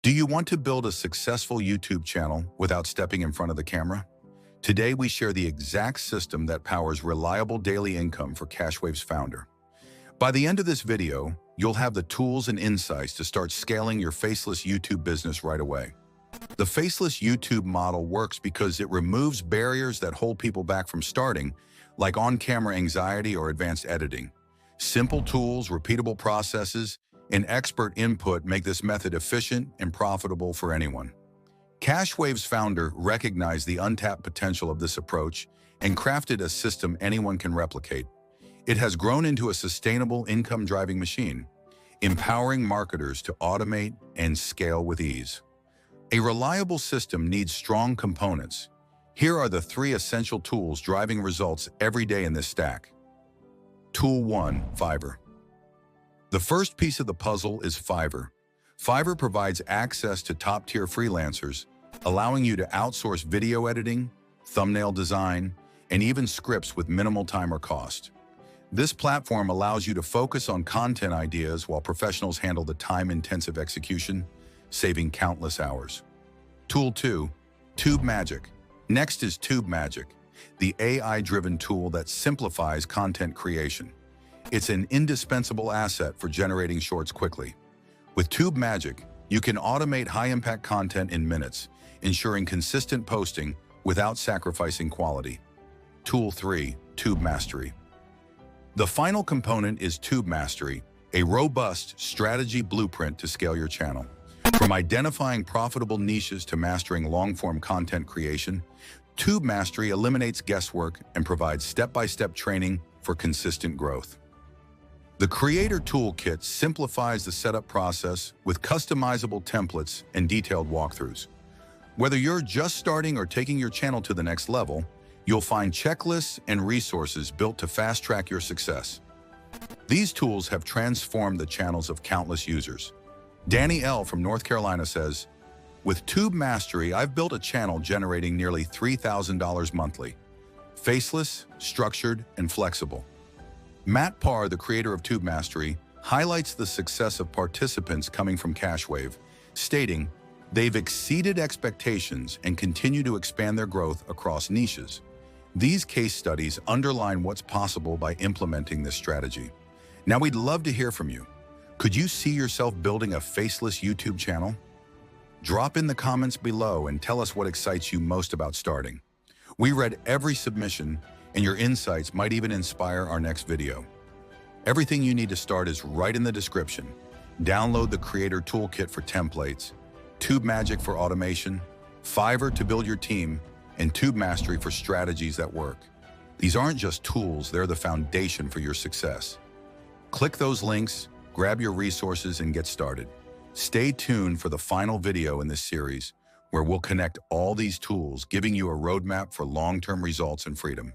Do you want to build a successful YouTube channel without stepping in front of the camera? Today, we share the exact system that powers reliable daily income for CashWave's founder. By the end of this video, you'll have the tools and insights to start scaling your faceless YouTube business right away. The faceless YouTube model works because it removes barriers that hold people back from starting, like on-camera anxiety or advanced editing. Simple tools, repeatable processes, and expert input make this method efficient and profitable for anyone. CashWave's founder recognized the untapped potential of this approach and crafted a system anyone can replicate. It has grown into a sustainable income-driving machine, empowering marketers to automate and scale with ease. A reliable system needs strong components. Here are the 3 essential tools driving results every day in this stack. Tool 1. Fiverr. The first piece of the puzzle is Fiverr. Fiverr provides access to top-tier freelancers, allowing you to outsource video editing, thumbnail design, and even scripts with minimal time or cost. This platform allows you to focus on content ideas while professionals handle the time-intensive execution, saving countless hours. Tool 2. TubeMagic. Next is TubeMagic, the AI-driven tool that simplifies content creation. It's an indispensable asset for generating shorts quickly. With TubeMagic, you can automate high-impact content in minutes, ensuring consistent posting without sacrificing quality. Tool 3. Tube Mastery. The final component is Tube Mastery, a robust strategy blueprint to scale your channel. From identifying profitable niches to mastering long-form content creation, Tube Mastery eliminates guesswork and provides step-by-step training for consistent growth. The Creator Toolkit simplifies the setup process with customizable templates and detailed walkthroughs. Whether you're just starting or taking your channel to the next level, you'll find checklists and resources built to fast-track your success. These tools have transformed the channels of countless users. Danny L. from North Carolina says, "With Tube Mastery, I've built a channel generating nearly $3,000 monthly. Faceless, structured, and flexible." Matt Parr, the creator of Tube Mastery, highlights the success of participants coming from CashWave, stating, "They've exceeded expectations and continue to expand their growth across niches." These case studies underline what's possible by implementing this strategy. Now, we'd love to hear from you. Could you see yourself building a faceless YouTube channel? Drop in the comments below and tell us what excites you most about starting. We read every submission, and your insights might even inspire our next video. Everything you need to start is right in the description. Download the Creator Toolkit for templates, TubeMagic for automation, Fiverr to build your team, and Tube Mastery for strategies that work. These aren't just tools, they're the foundation for your success. Click those links, grab your resources, and get started. Stay tuned for the final video in this series, where we'll connect all these tools, giving you a roadmap for long-term results and freedom.